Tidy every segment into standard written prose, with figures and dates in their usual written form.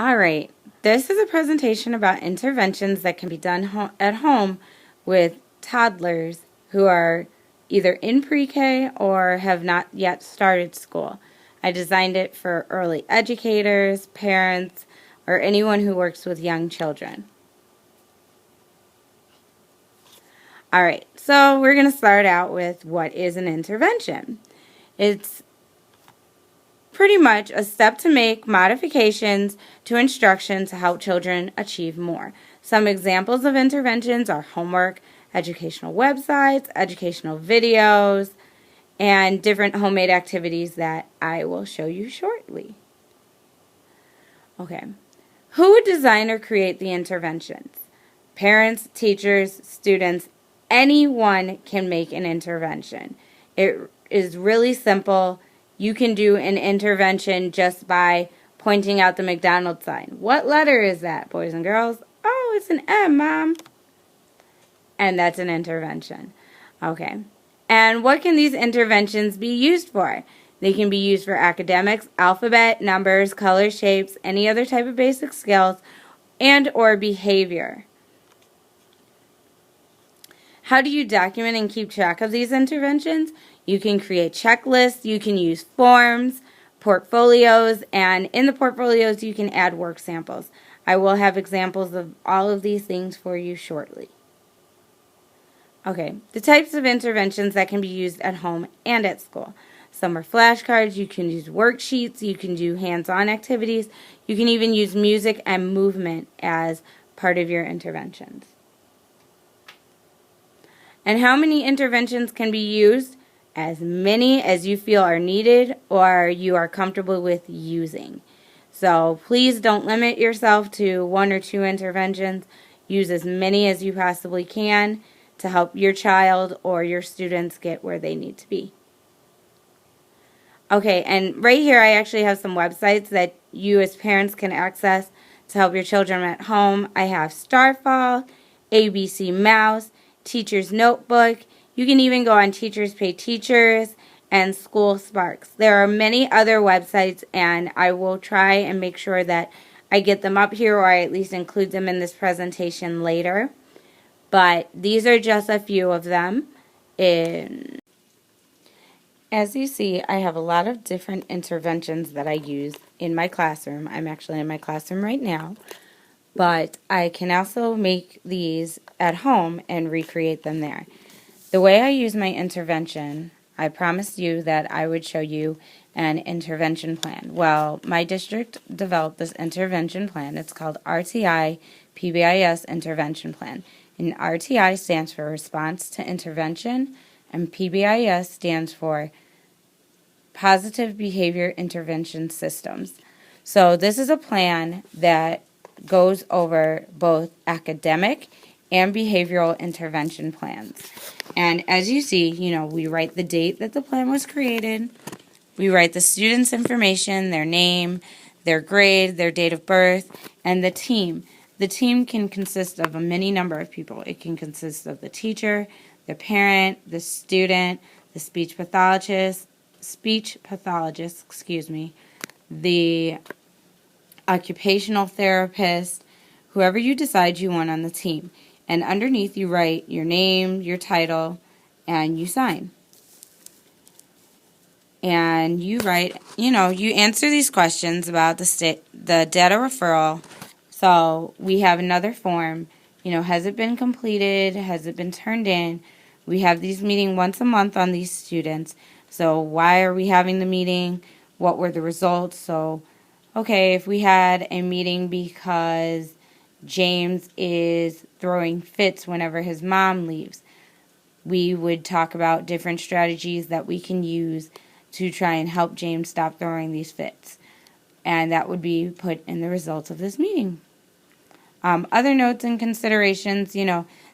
All right, this is a presentation about interventions that can be done at home with toddlers who are either in pre-K or have not yet started school. I designed it for early educators, parents, or anyone who works with young children. All right, so we're going to start out with what is an intervention. It's pretty much a step to make modifications to instruction to help children achieve more. Some examples of interventions are homework, educational websites, educational videos, and different homemade activities that I will show you shortly. Okay, who would design or create the interventions? Parents, teachers, students, anyone can make an intervention. It is really simple. You can do an intervention just by pointing out the McDonald's sign. What letter is that, boys and girls? Oh, it's an M, Mom. And that's an intervention. Okay. And what can these interventions be used for? They can be used for academics, alphabet, numbers, color, shapes, any other type of basic skills, and or behavior. How do you document and keep track of these interventions? You can create checklists, you can use forms, portfolios, and in the portfolios you can add work samples. I will have examples of all of these things for you shortly. Okay, the types of interventions that can be used at home and at school. Some are flashcards, you can use worksheets, you can do hands-on activities, you can even use music and movement as part of your interventions. And how many interventions can be used? As many as you feel are needed or you are comfortable with using. So please don't limit yourself to 1 or 2 interventions. Use as many as you possibly can to help your child or your students get where they need to be. Okay, and right here I actually have some websites that you as parents can access to help your children at home. I have Starfall, ABC Mouse, Teacher's Notebook. You can even go on Teachers Pay Teachers and School Sparks. There are many other websites, and I will try and make sure that I get them up here or I at least include them in this presentation later. But these are just a few of them. As you see, I have a lot of different interventions that I use in my classroom. I'm actually in my classroom right now. But I can also make these at home and recreate them there. The way I use my intervention, I promised you that I would show you an intervention plan. Well, my district developed this intervention plan. It's called RTI PBIS Intervention Plan. And RTI stands for Response to Intervention, and PBIS stands for Positive Behavior Intervention Systems. So this is a plan that goes over both academic and behavioral intervention plans. And as you see, we write the date that the plan was created. We write the student's information, their name, their grade, their date of birth, and the team. The team can consist of a many number of people. It can consist of the teacher, the parent, the student, the speech pathologist, the occupational therapist, whoever you decide you want on the team. And underneath you write your name, your title, and you sign. And you write, you answer these questions about the data referral. So we have another form, has it been completed? Has it been turned in? We have these meetings once a month on these students. So why are we having the meeting? What were the results? So, okay, if we had a meeting because James is throwing fits whenever his mom leaves, we would talk about different strategies that we can use to try and help James stop throwing these fits. And that would be put in the results of this meeting. Other notes and considerations,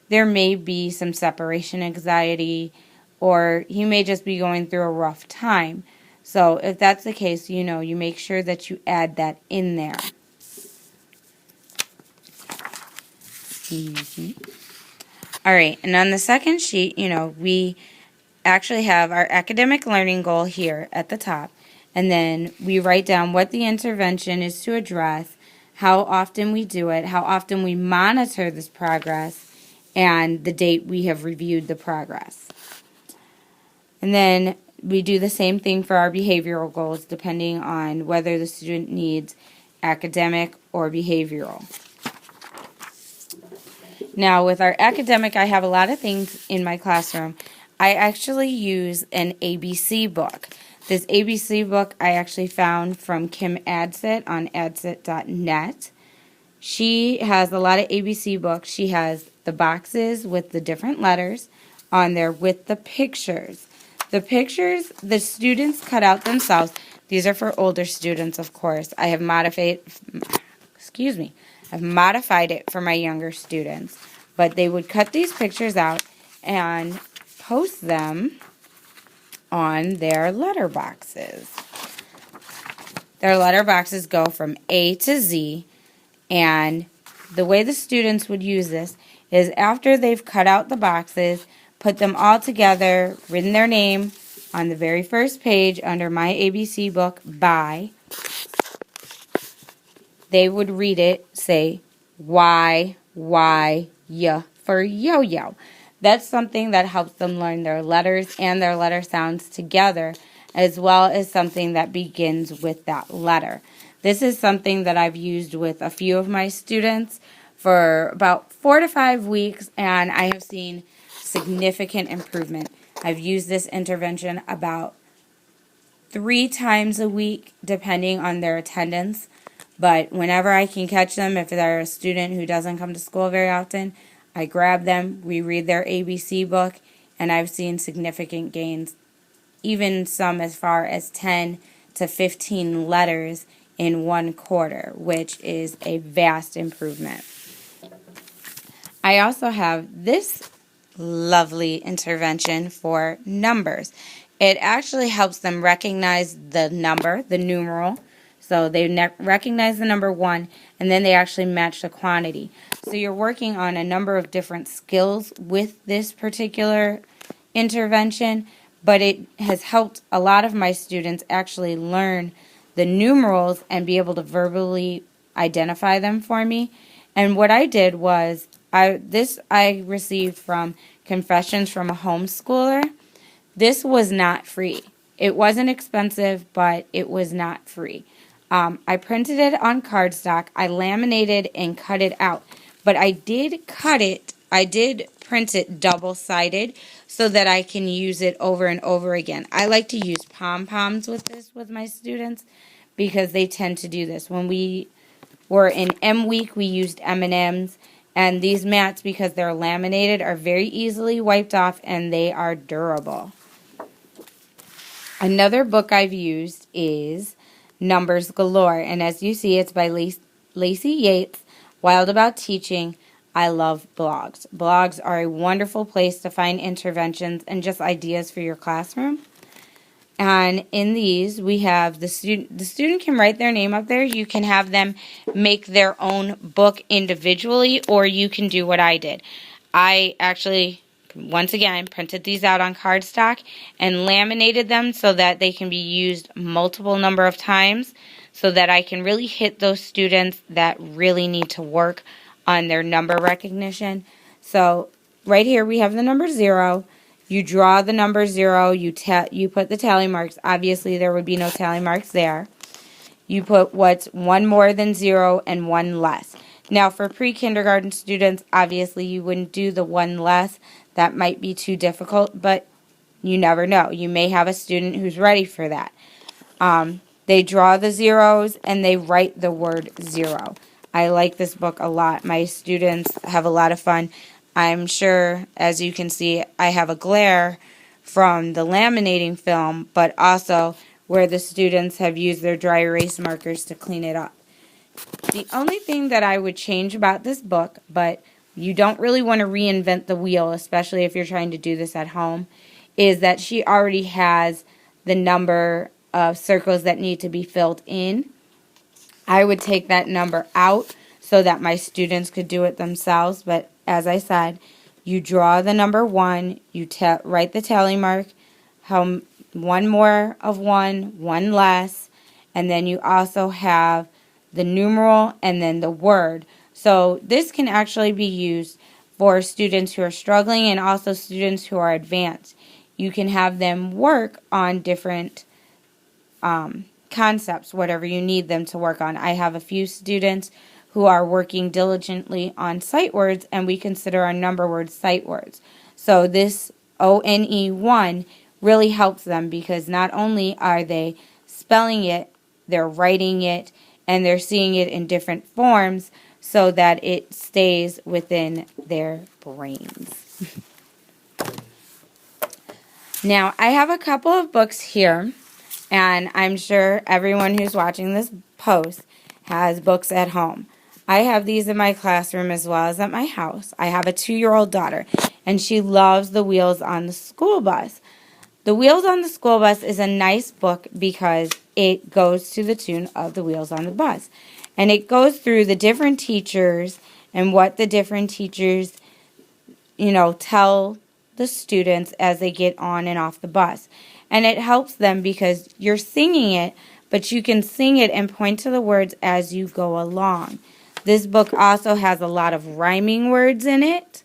there may be some separation anxiety, or he may just be going through a rough time. So if that's the case, you make sure that you add that in there. All right, and on the second sheet, we actually have our academic learning goal here at the top, and then we write down what the intervention is to address, how often we do it, how often we monitor this progress, and the date we have reviewed the progress. And then we do the same thing for our behavioral goals, depending on whether the student needs academic or behavioral. Now, with our academic, I have a lot of things in my classroom. I actually use an ABC book. This ABC book I actually found from Kim Adsit on adsit.net. She has a lot of ABC books. She has the boxes with the different letters on there with the pictures. The pictures the students cut out themselves. These are for older students, of course. I've modified it for my younger students. But they would cut these pictures out and post them on their letter boxes. Their letter boxes go from A to Z, and the way the students would use this is after they've cut out the boxes, put them all together, written their name on the very first page under my ABC book by, they would read it, say, Y, for yo-yo. That's something that helps them learn their letters and their letter sounds together, as well as something that begins with that letter. This is something that I've used with a few of my students for about 4 to 5 weeks, and I have seen significant improvement. I've used this intervention about 3 times a week, depending on their attendance. But whenever I can catch them, if they're a student who doesn't come to school very often, I grab them, we read their ABC book, and I've seen significant gains, even some as far as 10 to 15 letters in 1 quarter, which is a vast improvement. I also have this lovely intervention for numbers. It actually helps them recognize the number, the numeral. So they recognize the number 1, and then they actually match the quantity. So you're working on a number of different skills with this particular intervention, but it has helped a lot of my students actually learn the numerals and be able to verbally identify them for me. And what I did was, I received from Confessions from a Homeschooler. This was not free. It wasn't expensive, but it was not free. I printed it on cardstock. I laminated and cut it out. But I did print it double-sided so that I can use it over and over again. I like to use pom-poms with this with my students because they tend to do this. When we were in M week, we used M&Ms. And these mats, because they're laminated, are very easily wiped off and they are durable. Another book I've used is Numbers Galore, and as you see, it's by Lacey Yates, Wild About Teaching. I love blogs. Blogs are a wonderful place to find interventions and just ideas for your classroom. And in these, we have the student can write their name up there. You can have them make their own book individually, or you can do what I did. I actually, once again, printed these out on cardstock and laminated them so that they can be used multiple number of times so that I can really hit those students that really need to work on their number recognition. So right here we have the number 0. You draw the number 0, you put the tally marks. Obviously there would be no tally marks there. You put what's 1 more than 0 and 1 less. Now for pre-kindergarten students, obviously you wouldn't do the 1 less. That might be too difficult, but you never know. You may have a student who's ready for that. They draw the zeros and they write the word 0. I like this book a lot. My students have a lot of fun. I'm sure, as you can see, I have a glare from the laminating film, but also where the students have used their dry erase markers to clean it up. The only thing that I would change about this book, but you don't really want to reinvent the wheel, especially if you're trying to do this at home, is that she already has the number of circles that need to be filled in. I would take that number out so that my students could do it themselves, but as I said, you draw the number 1, you write the tally mark, 1 more of 1, 1 less, and then you also have the numeral, and then the word. So this can actually be used for students who are struggling and also students who are advanced. You can have them work on different concepts, whatever you need them to work on. I have a few students who are working diligently on sight words, and we consider our number words sight words. So this ONE1 really helps them because not only are they spelling it, they're writing it, and they're seeing it in different forms so that it stays within their brains. Now, I have a couple of books here, and I'm sure everyone who's watching this post has books at home. I have these in my classroom as well as at my house. I have a 2-year-old daughter, and she loves The Wheels on the School Bus. The Wheels on the School Bus is a nice book because it goes to the tune of The Wheels on the Bus. And it goes through the different teachers and what the different teachers, tell the students as they get on and off the bus. And it helps them because you're singing it, but you can sing it and point to the words as you go along. This book also has a lot of rhyming words in it,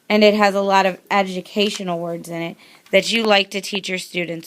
and it has a lot of educational words in it that you like to teach your students